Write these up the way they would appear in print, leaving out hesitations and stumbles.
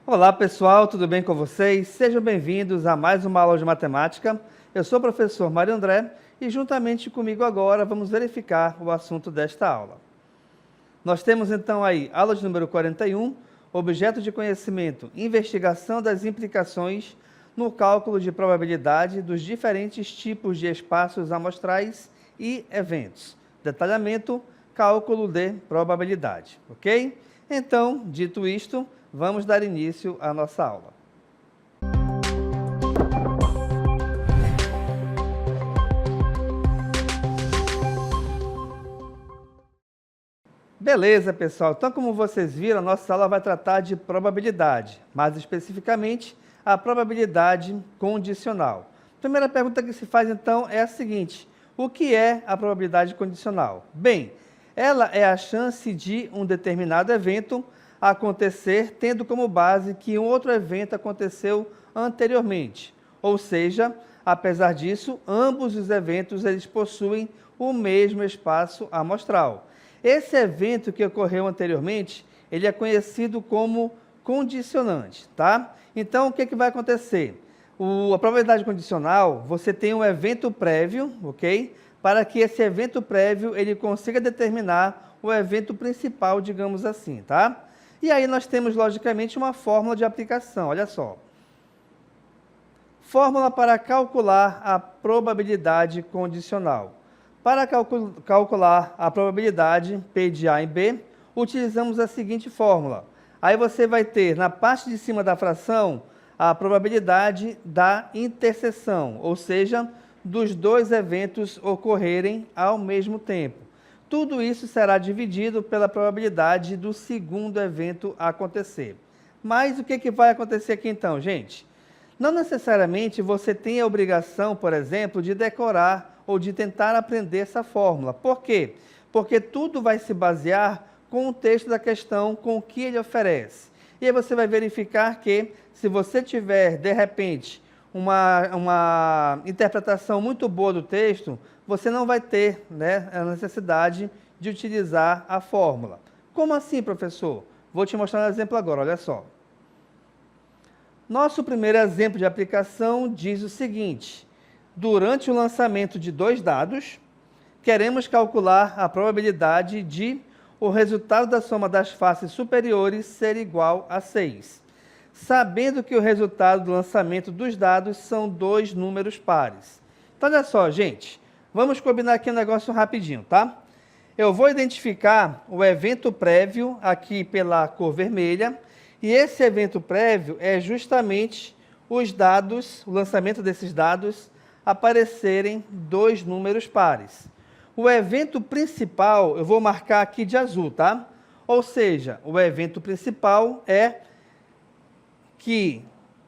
Olá pessoal, tudo bem com vocês? Sejam bem-vindos a mais uma aula de matemática. Eu sou o professor Mário André e juntamente comigo agora vamos verificar o assunto desta aula. Nós temos então aí aula de número 41, objeto de conhecimento, investigação das implicações no cálculo de probabilidade dos diferentes tipos de espaços amostrais e eventos. Detalhamento, cálculo de probabilidade, ok? Então, dito isto, vamos dar início à nossa aula. Beleza, pessoal. Então, como vocês viram, a nossa aula vai tratar de probabilidade, mais especificamente a probabilidade condicional. A primeira pergunta que se faz, então, é a seguinte: o que é a probabilidade condicional? Bem, ela é a chance de um determinado evento acontecer tendo como base que um outro evento aconteceu anteriormente. Ou seja, apesar disso, ambos os eventos eles possuem o mesmo espaço amostral. Esse evento que ocorreu anteriormente, ele é conhecido como condicionante, tá? Então, o que vai acontecer? A probabilidade condicional, você tem um evento prévio, ok? Para que esse evento prévio, ele consiga determinar o evento principal, digamos assim, tá? E aí nós temos, logicamente, uma fórmula de aplicação, olha só. Fórmula para calcular a probabilidade condicional. Para calcular a probabilidade P de A em B, utilizamos a seguinte fórmula. Aí você vai ter, na parte de cima da fração, a probabilidade da interseção, ou seja, dos dois eventos ocorrerem ao mesmo tempo. Tudo isso será dividido pela probabilidade do segundo evento acontecer. Mas o que vai acontecer aqui então, gente? Não necessariamente você tem a obrigação, por exemplo, de decorar ou de tentar aprender essa fórmula. Por quê? Porque tudo vai se basear com o texto da questão, com o que ele oferece. E aí você vai verificar que, se você tiver, de repente, uma interpretação muito boa do texto, você não vai ter, né, a necessidade de utilizar a fórmula. Como assim, professor? Vou te mostrar um exemplo agora, olha só. Nosso primeiro exemplo de aplicação diz o seguinte: durante o lançamento de dois dados, queremos calcular a probabilidade de o resultado da soma das faces superiores ser igual a 6, sabendo que o resultado do lançamento dos dados são dois números pares. Então, olha só, gente, vamos combinar aqui um negócio rapidinho, tá? Eu vou identificar o evento prévio aqui pela cor vermelha, e esse evento prévio é justamente os dados, o lançamento desses dados, aparecerem dois números pares. O evento principal, eu vou marcar aqui de azul, tá? Ou seja, o evento principal é que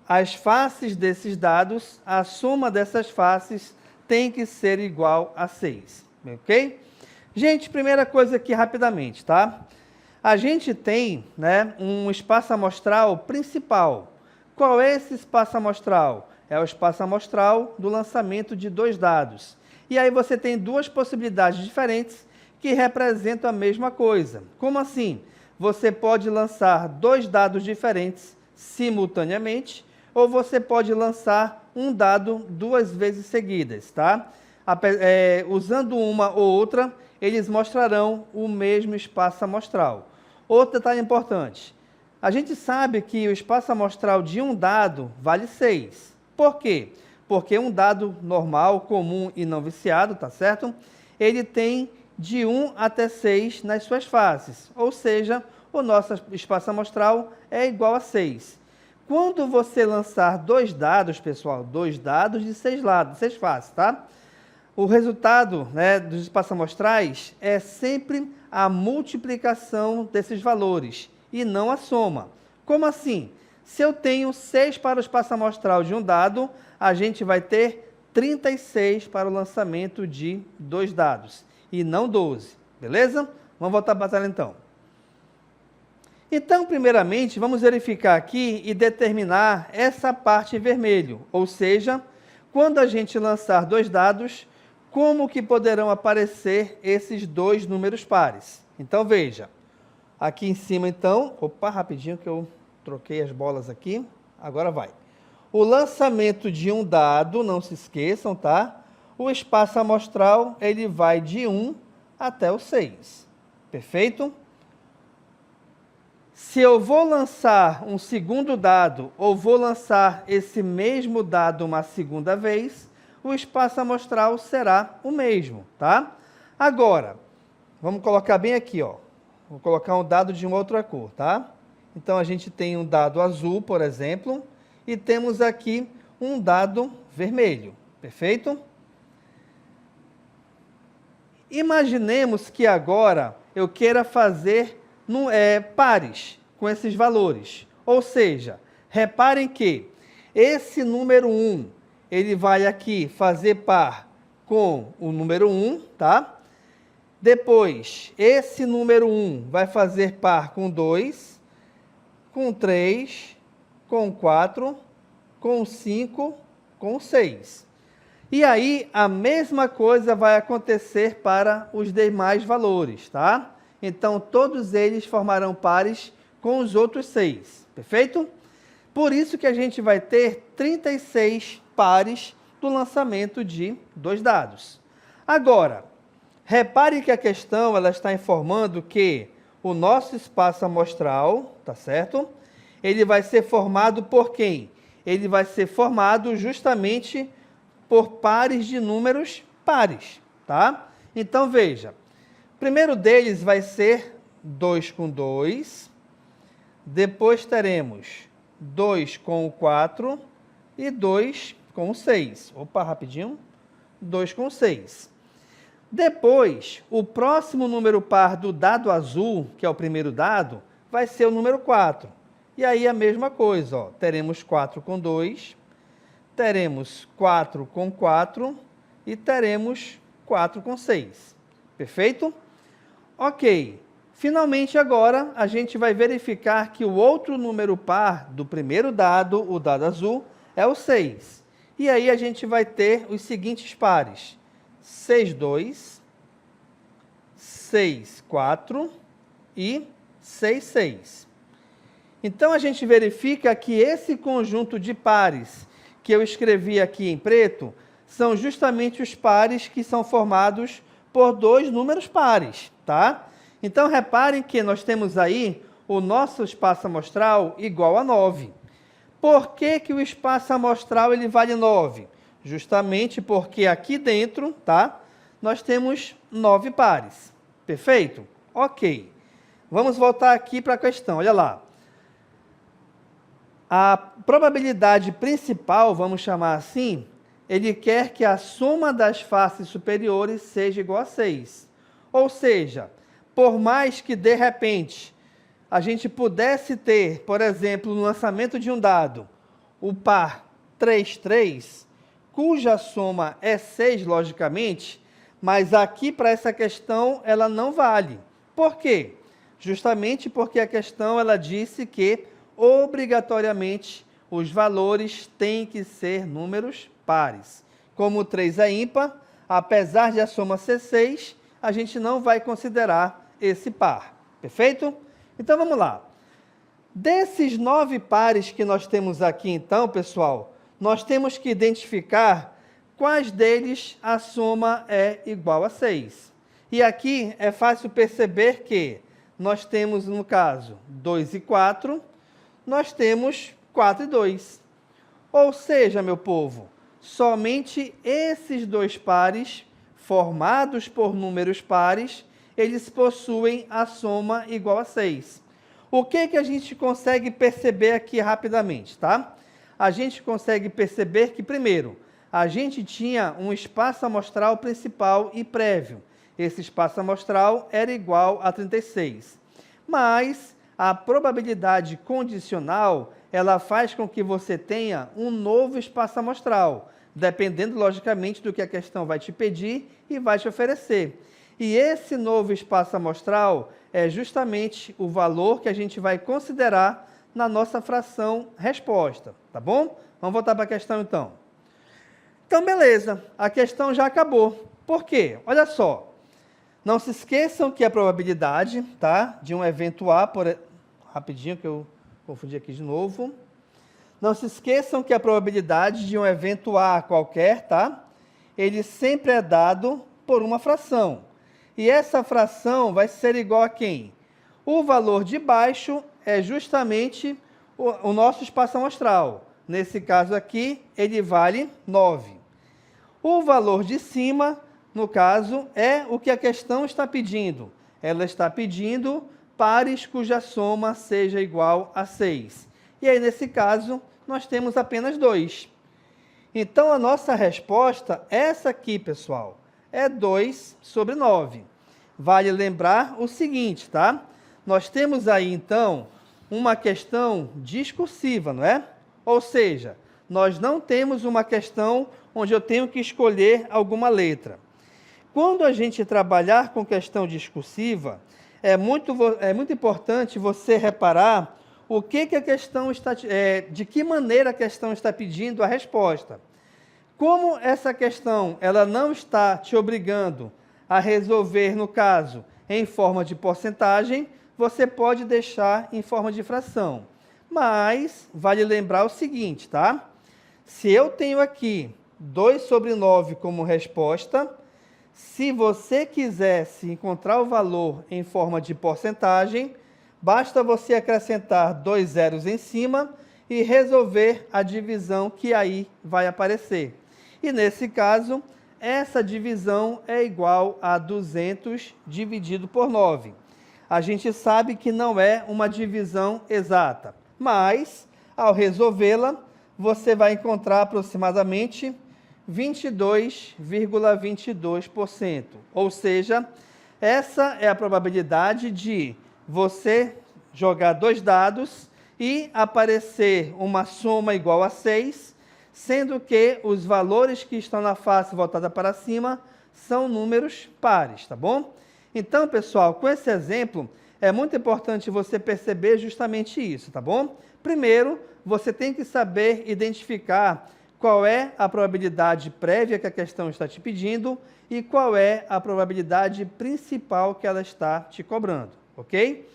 as faces desses dados, a soma dessas faces tem que ser igual a 6, ok? Gente, primeira coisa aqui rapidamente, tá? A gente tem, né, um espaço amostral principal. Qual é esse espaço amostral? É o espaço amostral do lançamento de dois dados. E aí você tem duas possibilidades diferentes que representam a mesma coisa. Como assim? Você pode lançar dois dados diferentes simultaneamente, ou você pode lançar um dado duas vezes seguidas, tá? Usando uma ou outra, eles mostrarão o mesmo espaço amostral. Outro detalhe importante, a gente sabe que o espaço amostral de um dado vale 6. Por quê? Porque um dado normal, comum e não viciado, tá certo? Ele tem de 1 até 6 nas suas faces, ou seja, o nosso espaço amostral é igual a 6. Quando você lançar dois dados, pessoal, dois dados de 6 lados, 6 faces, tá? O resultado, né, dos espaços amostrais é sempre a multiplicação desses valores e não a soma. Como assim? Se eu tenho 6 para o espaço amostral de um dado, a gente vai ter 36 para o lançamento de dois dados e não 12, beleza? Vamos voltar para a batalha então. Então, primeiramente, vamos verificar aqui e determinar essa parte em vermelho, ou seja, quando a gente lançar dois dados, como que poderão aparecer esses dois números pares? Então, veja, aqui em cima, então, rapidinho que eu troquei as bolas aqui, agora vai. O lançamento de um dado, não se esqueçam, tá? O espaço amostral, ele vai de 1 até o 6. Perfeito? Se eu vou lançar um segundo dado, ou vou lançar esse mesmo dado uma segunda vez, o espaço amostral será o mesmo, tá? Agora, vamos colocar bem aqui, ó. Vou colocar um dado de uma outra cor, tá? Então, a gente tem um dado azul, por exemplo, e temos aqui um dado vermelho, perfeito? Imaginemos que agora eu queira fazer pares com esses valores. Ou seja, reparem que esse número 1, ele vai aqui fazer par com o número 1, tá? Depois, esse número 1 vai fazer par com 2, com 3, com 4, com 5, com 6. E aí, a mesma coisa vai acontecer para os demais valores, tá? Então, todos eles formarão pares com os outros 6, perfeito? Por isso que a gente vai ter 36 pares do lançamento de 2 dados. Agora, repare que a questão ela está informando que o nosso espaço amostral, tá certo? Ele vai ser formado por quem? Ele vai ser formado justamente por pares de números pares, tá? Então, veja, o primeiro deles vai ser 2 com 2, depois teremos 2 com o 4 e 2 com o 6. Opa, rapidinho. 2 com 6. Depois, o próximo número par do dado azul, que é o primeiro dado, vai ser o número 4. E aí a mesma coisa, ó, teremos 4 com 2, teremos 4 com 4 e teremos 4 com 6. Perfeito? Ok. Finalmente, agora, a gente vai verificar que o outro número par do primeiro dado, o dado azul, é o 6. E aí a gente vai ter os seguintes pares: 6, 2, 6, 4 e 6, 6. Então, a gente verifica que esse conjunto de pares que eu escrevi aqui em preto são justamente os pares que são formados por 2 números pares, tá? Então, reparem que nós temos aí o nosso espaço amostral igual a 9. Por que que o espaço amostral ele vale 9? Justamente porque aqui dentro, tá? Nós temos 9 pares. Perfeito? Ok. Vamos voltar aqui para a questão, olha lá. A probabilidade principal, vamos chamar assim, ele quer que a soma das faces superiores seja igual a 6. Ou seja, por mais que, de repente, a gente pudesse ter, por exemplo, no lançamento de um dado, o par 3, 3, cuja soma é 6, logicamente, mas aqui, para essa questão, ela não vale. Por quê? Justamente porque a questão ela disse que, obrigatoriamente, os valores têm que ser números pares. Como o 3 é ímpar, apesar de a soma ser 6, a gente não vai considerar esse par. Perfeito? Então, vamos lá. Desses 9 pares que nós temos aqui, então, pessoal, nós temos que identificar quais deles a soma é igual a 6. E aqui é fácil perceber que nós temos, no caso, 2 e 4, nós temos 4 e 2. Ou seja, meu povo, somente esses 2 pares, formados por números pares, eles possuem a soma igual a 6. O que que a gente consegue perceber aqui rapidamente, tá? A gente consegue perceber que, primeiro, a gente tinha um espaço amostral principal e prévio. Esse espaço amostral era igual a 36. Mas a probabilidade condicional, ela faz com que você tenha um novo espaço amostral, dependendo, logicamente, do que a questão vai te pedir e vai te oferecer. E esse novo espaço amostral é justamente o valor que a gente vai considerar na nossa fração resposta, tá bom? Vamos voltar para a questão, então. Então, beleza, a questão já acabou. Por quê? Olha só, não se esqueçam que a probabilidade, tá, de um evento A, rapidinho que eu confundi aqui de novo. Não se esqueçam que a probabilidade de um evento A qualquer, tá? Ele sempre é dado por uma fração. E essa fração vai ser igual a quem? O valor de baixo é justamente o nosso espaço amostral. Nesse caso aqui, ele vale 9. O valor de cima, no caso, é o que a questão está pedindo. Ela está pedindo pares cuja soma seja igual a 6. E aí, nesse caso, nós temos apenas 2. Então, a nossa resposta é essa aqui, pessoal. É 2 sobre 9. Vale lembrar o seguinte, tá? Nós temos aí, então, uma questão discursiva, não é? Ou seja, nós não temos uma questão onde eu tenho que escolher alguma letra. Quando a gente trabalhar com questão discursiva, é muito importante você reparar o que a questão está, de que maneira a questão está pedindo a resposta. Como essa questão ela não está te obrigando a resolver, no caso, em forma de porcentagem, você pode deixar em forma de fração. Mas vale lembrar o seguinte, tá? Se eu tenho aqui 2 sobre 9 como resposta, se você quisesse encontrar o valor em forma de porcentagem, basta você acrescentar 2 zeros em cima e resolver a divisão que aí vai aparecer. E nesse caso, essa divisão é igual a 200 dividido por 9. A gente sabe que não é uma divisão exata, mas, ao resolvê-la, você vai encontrar aproximadamente 22,22%. Ou seja, essa é a probabilidade de você jogar 2 dados e aparecer uma soma igual a 6, sendo que os valores que estão na face voltada para cima são números pares, tá bom? Então, pessoal, com esse exemplo, é muito importante você perceber justamente isso, tá bom? Primeiro, você tem que saber identificar qual é a probabilidade prévia que a questão está te pedindo e qual é a probabilidade principal que ela está te cobrando, ok?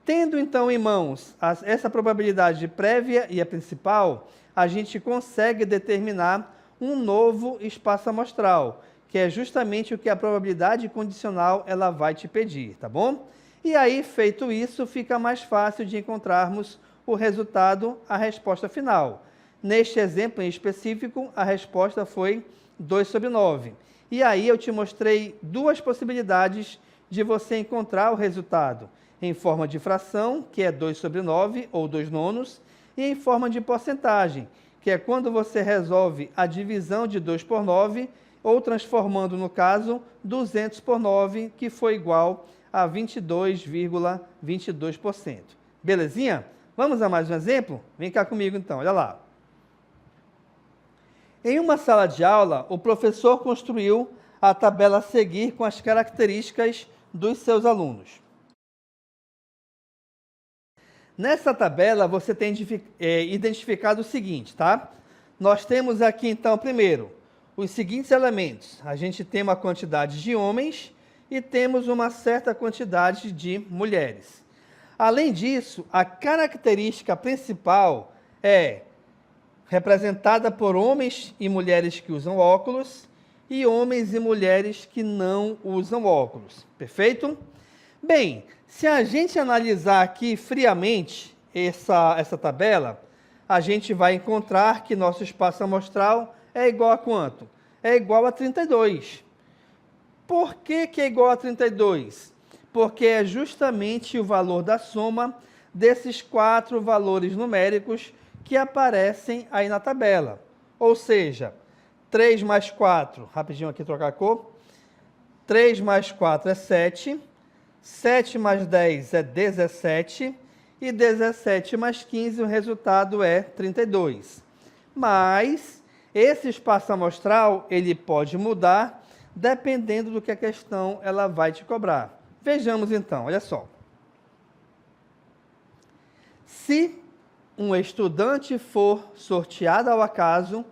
Tendo, então, em mãos essa probabilidade prévia e a principal, a gente consegue determinar um novo espaço amostral, que é justamente o que a probabilidade condicional ela vai te pedir, tá bom? E aí, feito isso, fica mais fácil de encontrarmos o resultado, a resposta final. Neste exemplo em específico, a resposta foi 2 sobre 9. E aí eu te mostrei 2 possibilidades de você encontrar o resultado, em forma de fração, que é 2 sobre 9, ou 2 nonos, e em forma de porcentagem, que é quando você resolve a divisão de 2 por 9, ou transformando, no caso, 200 por 9, que foi igual a 22,22%. Belezinha? Vamos a mais um exemplo? Vem cá comigo então, olha lá. Em uma sala de aula, o professor construiu a tabela a seguir com as características dos seus alunos. Nessa tabela, você tem identificado o seguinte, tá? Nós temos aqui, então, primeiro, os seguintes elementos. A gente tem uma quantidade de homens e temos uma certa quantidade de mulheres. Além disso, a característica principal é representada por homens e mulheres que usam óculos e homens e mulheres que não usam óculos. Perfeito? Bem, se a gente analisar aqui friamente essa tabela, a gente vai encontrar que nosso espaço amostral é igual a quanto? É igual a 32. Por que é igual a 32? Porque é justamente o valor da soma desses 4 valores numéricos que aparecem aí na tabela. Ou seja, 3 mais 4, rapidinho aqui trocar a cor, 3 mais 4 é 7, 7 mais 10 é 17, e 17 mais 15, o resultado é 32. Mas esse espaço amostral, ele pode mudar dependendo do que a questão ela vai te cobrar. Vejamos então, olha só. Se um estudante for sorteado ao acaso,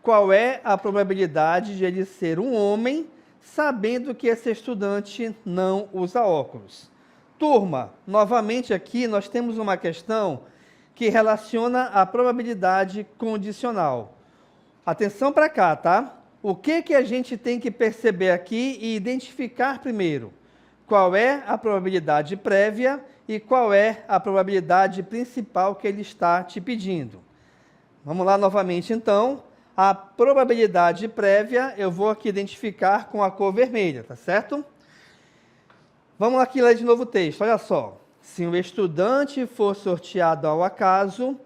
qual é a probabilidade de ele ser um homem, sabendo que esse estudante não usa óculos? Turma, novamente aqui nós temos uma questão que relaciona a probabilidade condicional. Atenção para cá, tá? O que a gente tem que perceber aqui e identificar primeiro? Qual é a probabilidade prévia e qual é a probabilidade principal que ele está te pedindo. Vamos lá novamente, então. A probabilidade prévia eu vou aqui identificar com a cor vermelha, tá certo? Vamos aqui ler de novo o texto, olha só. Se um estudante for sorteado ao acaso,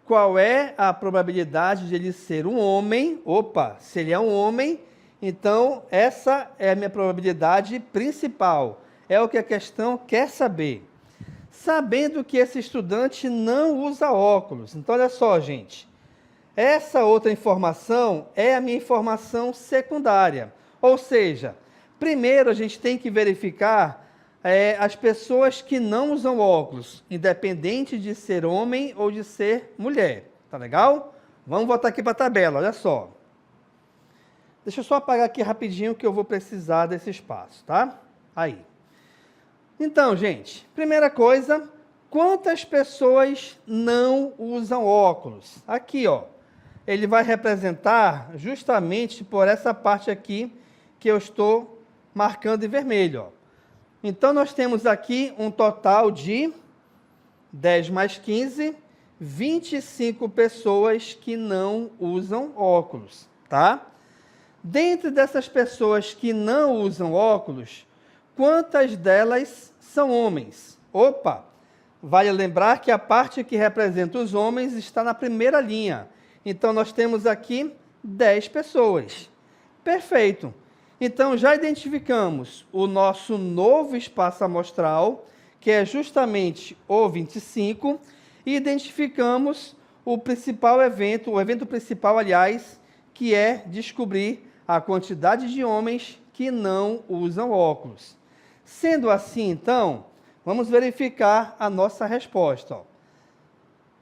qual é a probabilidade de ele ser um homem? Opa, se ele é um homem, então essa é a minha probabilidade principal. É o que a questão quer saber. Sabendo que esse estudante não usa óculos. Então, olha só, gente. Essa outra informação é a minha informação secundária. Ou seja, primeiro a gente tem que verificar as pessoas que não usam óculos, independente de ser homem ou de ser mulher. Tá legal? Vamos voltar aqui para a tabela, olha só. Deixa eu só apagar aqui rapidinho que eu vou precisar desse espaço, tá? Aí. Então, gente, primeira coisa, quantas pessoas não usam óculos? Aqui, ó, ele vai representar justamente por essa parte aqui que eu estou marcando em vermelho, ó. Então, nós temos aqui um total de 10 mais 15, 25 pessoas que não usam óculos, tá? Dentre dessas pessoas que não usam óculos, quantas delas são homens? Opa! Vale lembrar que a parte que representa os homens está na primeira linha. Então, nós temos aqui 10 pessoas. Perfeito. Então, já identificamos o nosso novo espaço amostral, que é justamente o 25, e identificamos o principal evento, o evento principal, aliás, que é descobrir a quantidade de homens que não usam óculos. Sendo assim, então, vamos verificar a nossa resposta. Ó.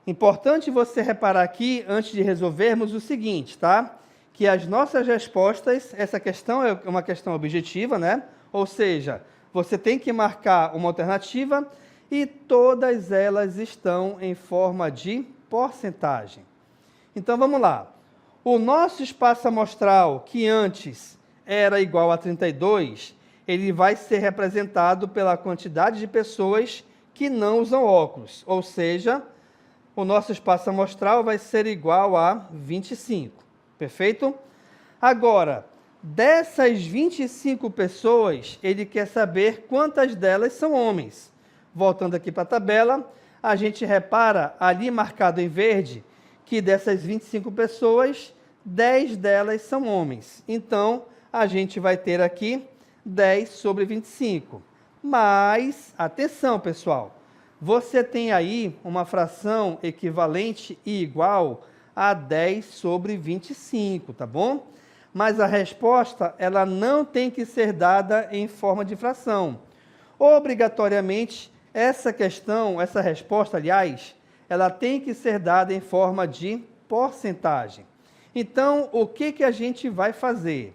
Importante você reparar aqui, antes de resolvermos, o seguinte, tá? Que as nossas respostas, essa questão é uma questão objetiva, né? Ou seja, você tem que marcar uma alternativa e todas elas estão em forma de porcentagem. Então, vamos lá. O nosso espaço amostral, que antes era igual a 32, ele vai ser representado pela quantidade de pessoas que não usam óculos. Ou seja, o nosso espaço amostral vai ser igual a 25. Perfeito? Agora, dessas 25 pessoas, ele quer saber quantas delas são homens. Voltando aqui para a tabela, a gente repara ali marcado em verde que dessas 25 pessoas, 10 delas são homens. Então, a gente vai ter aqui 10 sobre 25. Mas, atenção, pessoal, você tem aí uma fração equivalente e igual a 10 sobre 25, tá bom? Mas a resposta, ela não tem que ser dada em forma de fração. Obrigatoriamente, essa questão, essa resposta, aliás, ela tem que ser dada em forma de porcentagem. Então, o que a gente vai fazer?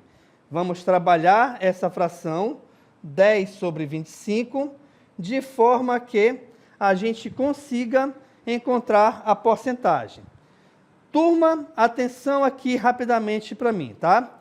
Vamos trabalhar essa fração, 10 sobre 25, de forma que a gente consiga encontrar a porcentagem. Turma, atenção aqui rapidamente para mim, tá?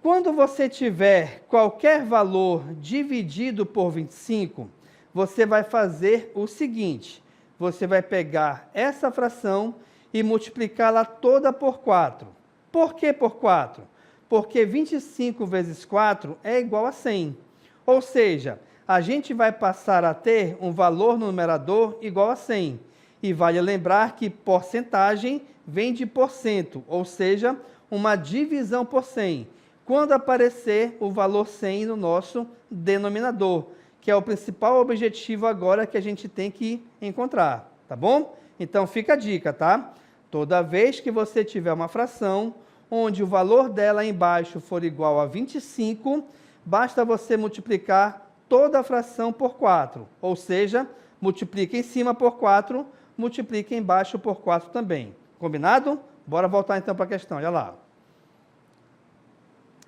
Quando você tiver qualquer valor dividido por 25, você vai fazer o seguinte, você vai pegar essa fração e multiplicá-la toda por 4. Por que por 4? Porque 25 vezes 4 é igual a 100. Ou seja, a gente vai passar a ter um valor no numerador igual a 100. E vale lembrar que porcentagem vem de porcento, ou seja, uma divisão por 100. Quando aparecer o valor 100 no nosso denominador, que é o principal objetivo agora que a gente tem que encontrar, tá bom? Então fica a dica, tá? Toda vez que você tiver uma fração onde o valor dela embaixo for igual a 25, basta você multiplicar toda a fração por 4, ou seja, multiplica em cima por 4, multiplica embaixo por 4 também. Combinado? Bora voltar então para a questão, olha lá.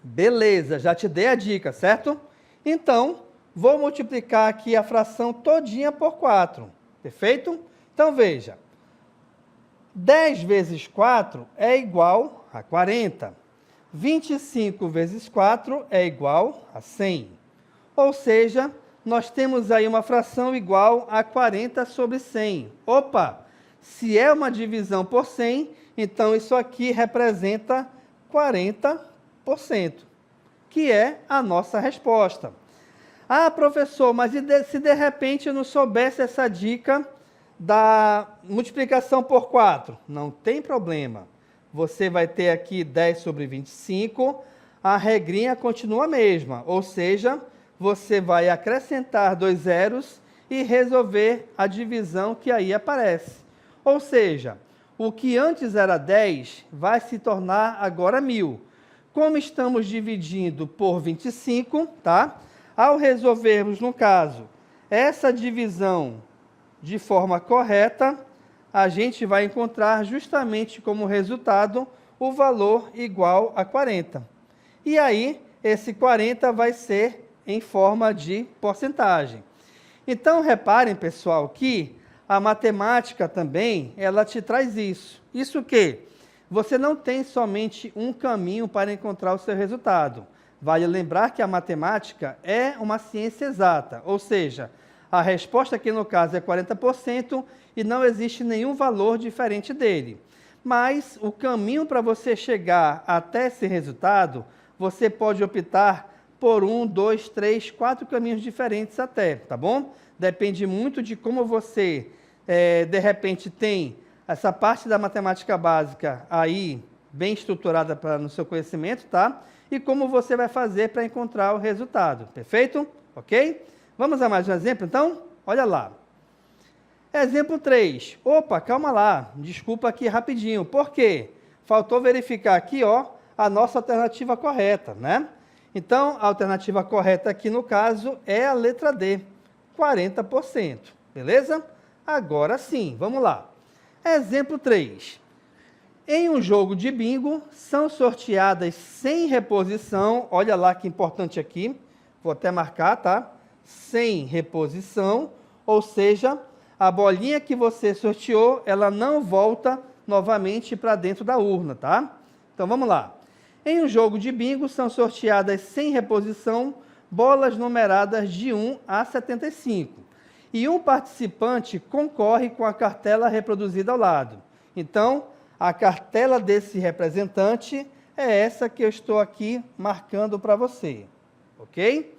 Beleza, já te dei a dica, certo? Então, vou multiplicar aqui a fração todinha por 4, perfeito? Então, veja, 10 vezes 4 é igual a 40. 25 vezes 4 é igual a 100. Ou seja, nós temos aí uma fração igual a 40 sobre 100. Opa! Se é uma divisão por 100, então isso aqui representa 40%, que é a nossa resposta. Ah, professor, mas se de repente eu não soubesse essa dica da multiplicação por 4? Não tem problema. Você vai ter aqui 10 sobre 25, a regrinha continua a mesma, ou seja, você vai acrescentar 2 zeros e resolver a divisão que aí aparece. Ou seja, o que antes era 10 vai se tornar agora 1000. Como estamos dividindo por 25, tá? Ao resolvermos, no caso, essa divisão de forma correta, a gente vai encontrar justamente como resultado o valor igual a 40. E aí, esse 40 vai ser em forma de porcentagem. Então, reparem, pessoal, que a matemática também, ela te traz isso. Isso que você não tem somente um caminho para encontrar o seu resultado. Vale lembrar que a matemática é uma ciência exata, ou seja, a resposta aqui no caso é 40% e não existe nenhum valor diferente dele. Mas o caminho para você chegar até esse resultado, você pode optar por 1, 2, 3, 4 caminhos diferentes até, tá bom? Depende muito de como você, de repente, tem essa parte da matemática básica aí bem estruturada no seu conhecimento, tá? E como você vai fazer para encontrar o resultado, perfeito? Ok? Vamos a mais um exemplo, então? Olha lá. Exemplo 3. Opa, calma lá, desculpa aqui rapidinho. Por quê? Faltou verificar aqui, ó, a nossa alternativa correta, né? Então, a alternativa correta aqui, no caso, é a letra D, 40%. Beleza? Agora sim, vamos lá. Exemplo 3. Em um jogo de bingo, são sorteadas 100 reposição, olha lá que importante aqui, vou até marcar, tá? 100 reposição, ou seja, a bolinha que você sorteou, ela não volta novamente para dentro da urna, tá? Então, vamos lá. Em um jogo de bingo, são sorteadas 100 reposição, bolas numeradas de 1 a 75. E um participante concorre com a cartela reproduzida ao lado. Então, a cartela desse representante é essa que eu estou aqui marcando para você, ok?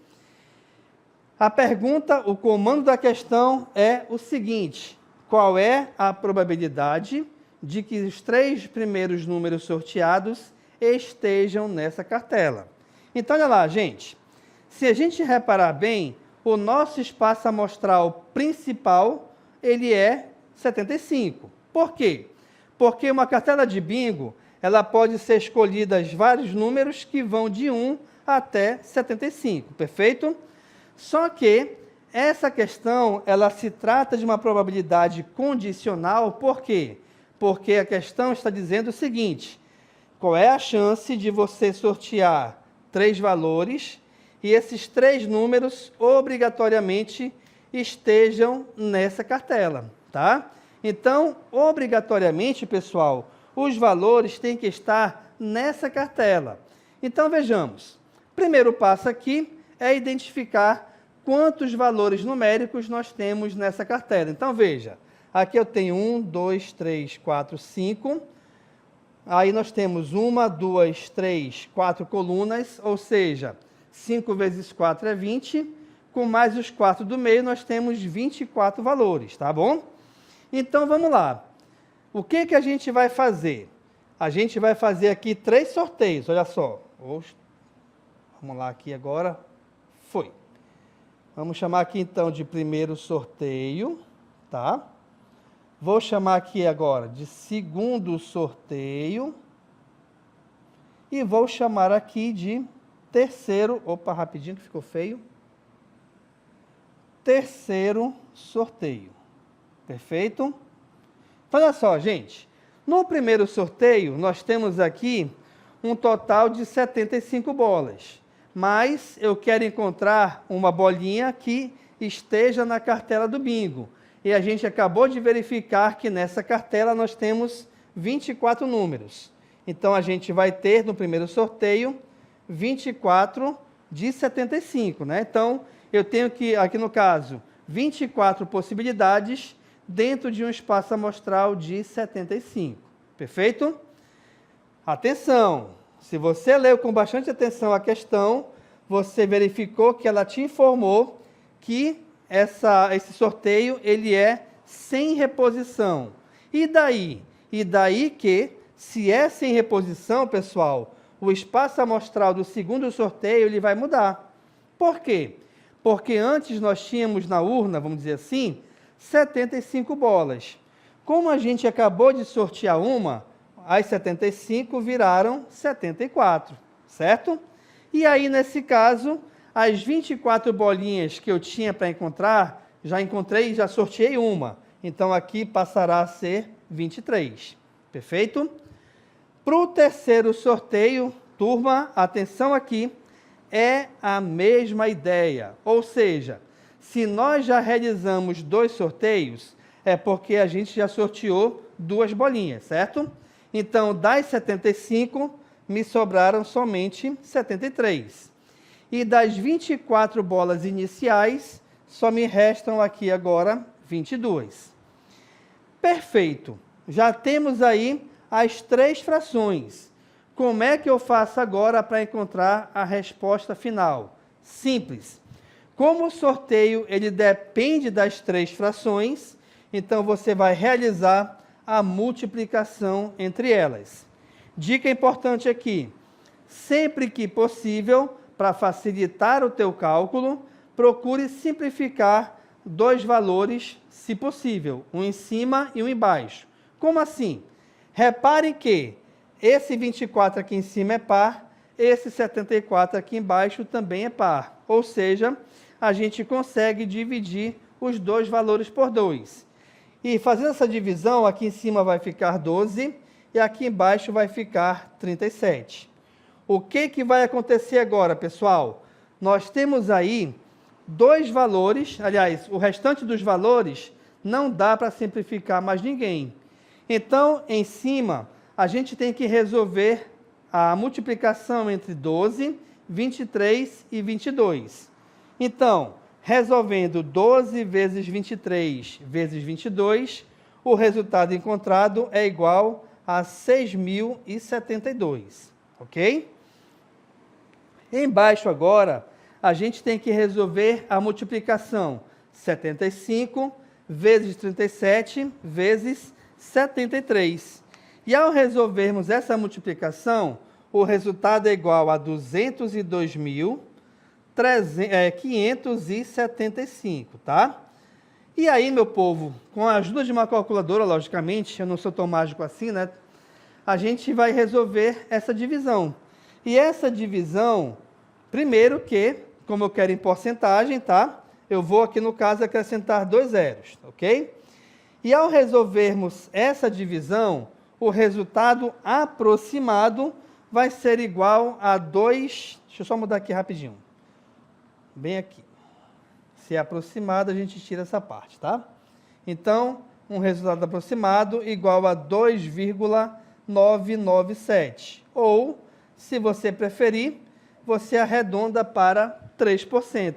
A pergunta, o comando da questão é o seguinte: qual é a probabilidade de que os 3 primeiros números sorteados estejam nessa cartela? Então, olha lá, gente. Se a gente reparar bem, o nosso espaço amostral principal, ele é 75. Por quê? Porque uma cartela de bingo, ela pode ser escolhida vários números que vão de 1 até 75, perfeito? Só que essa questão, ela se trata de uma probabilidade condicional, por quê? Porque a questão está dizendo o seguinte: qual é a chance de você sortear 3 valores e esses 3 números obrigatoriamente estejam nessa cartela, tá? Então, obrigatoriamente, pessoal, os valores têm que estar nessa cartela. Então, vejamos. Primeiro passo aqui é identificar quantos valores numéricos nós temos nessa cartela. Então, veja, aqui eu tenho 1, 2, 3, 4, 5. Aí nós temos 1, 2, 3, 4 colunas, ou seja, 5 vezes 4 é 20. Com mais os 4 do meio, nós temos 24 valores, tá bom? Então, vamos lá. O que a gente vai fazer? A gente vai fazer aqui 3 sorteios, olha só. Vamos lá aqui agora. Foi. Vamos chamar aqui, então, de primeiro sorteio, tá? Vou chamar aqui agora de segundo sorteio. E vou chamar aqui de terceiro... Opa, rapidinho que ficou feio. Terceiro sorteio. Perfeito? Então, olha só, gente. No primeiro sorteio, nós temos aqui um total de 75 bolas. Mas eu quero encontrar uma bolinha que esteja na cartela do bingo. e a gente acabou de verificar que nessa cartela nós temos 24 números. Então, a gente vai ter, no primeiro sorteio, 24 de 75, né? Então, eu tenho que, aqui no caso, 24 possibilidades dentro de um espaço amostral de 75. Perfeito? Atenção! Se você leu com bastante atenção a questão, você verificou que ela te informou que esse sorteio ele é sem reposição. E daí? E daí que, se é sem reposição, pessoal, o espaço amostral do segundo sorteio ele vai mudar. Por quê? Porque antes nós tínhamos na urna, vamos dizer assim, 75 bolas. Como a gente acabou de sortear uma, as 75 viraram 74, certo? E aí, nesse caso, as 24 bolinhas que eu tinha para encontrar, já encontrei e já sorteei uma. Então, aqui passará a ser 23. Perfeito? Para o terceiro sorteio, turma, atenção aqui, é a mesma ideia. Ou seja, se nós já realizamos 2 sorteios, é porque a gente já sorteou 2 bolinhas, certo? Então, das 75, me sobraram somente 73. E das 24 bolas iniciais, só me restam aqui agora 22. Perfeito. Já temos aí as 3 frações. Como é que eu faço agora para encontrar a resposta final? Simples. Como o sorteio ele depende das 3 frações, então você vai realizar a multiplicação entre elas. Dica importante aqui, sempre que possível, para facilitar o teu cálculo, procure simplificar 2 valores, se possível, um em cima e um embaixo. Como assim? Repare que esse 24 aqui em cima é par, esse 74 aqui embaixo também é par. Ou seja, a gente consegue dividir os 2 valores por 2. E fazendo essa divisão, aqui em cima vai ficar 12 e aqui embaixo vai ficar 37. O que vai acontecer agora, pessoal? Nós temos aí 2 valores, aliás, o restante dos valores não dá para simplificar mais ninguém. Então, em cima, a gente tem que resolver a multiplicação entre 12, 23 e 22. Então, resolvendo 12 vezes 23 vezes 22, o resultado encontrado é igual a 6.072, ok? Embaixo agora, a gente tem que resolver a multiplicação 75 vezes 37 vezes 73. E ao resolvermos essa multiplicação, o resultado é igual a 202.575, tá? E aí, meu povo, com a ajuda de uma calculadora, logicamente, eu não sou tão mágico assim, né? A gente vai resolver essa divisão. E essa divisão, primeiro que, como eu quero em porcentagem, tá? Eu vou aqui, no caso, acrescentar 2 zeros, ok? E ao resolvermos essa divisão, o resultado aproximado vai ser igual a 2... Deixa eu só mudar aqui rapidinho. Bem aqui. Se é aproximado, a gente tira essa parte, tá? Então, um resultado aproximado igual a 2,997. Ou, se você preferir, você arredonda para 3%,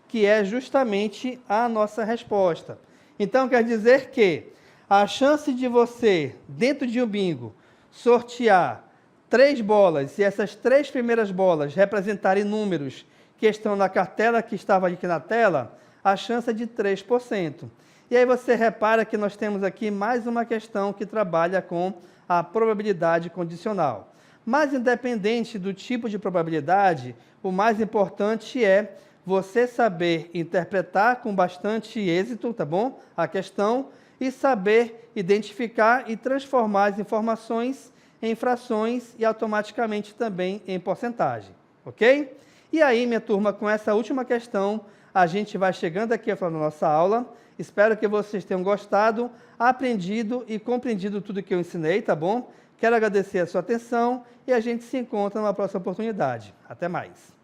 que é justamente a nossa resposta. Então, quer dizer que a chance de você, dentro de um bingo, sortear 3 bolas e essas 3 primeiras bolas representarem números que estão na cartela que estava aqui na tela, a chance é de 3%. E aí você repara que nós temos aqui mais uma questão que trabalha com a probabilidade condicional. Mas independente do tipo de probabilidade, o mais importante é você saber interpretar com bastante êxito, tá bom? A questão e saber identificar e transformar as informações em frações e automaticamente também em porcentagem, ok? E aí, minha turma, com essa última questão, a gente vai chegando aqui ao final da nossa aula. Espero que vocês tenham gostado, aprendido e compreendido tudo que eu ensinei, tá bom? Quero agradecer a sua atenção e a gente se encontra numa próxima oportunidade. Até mais!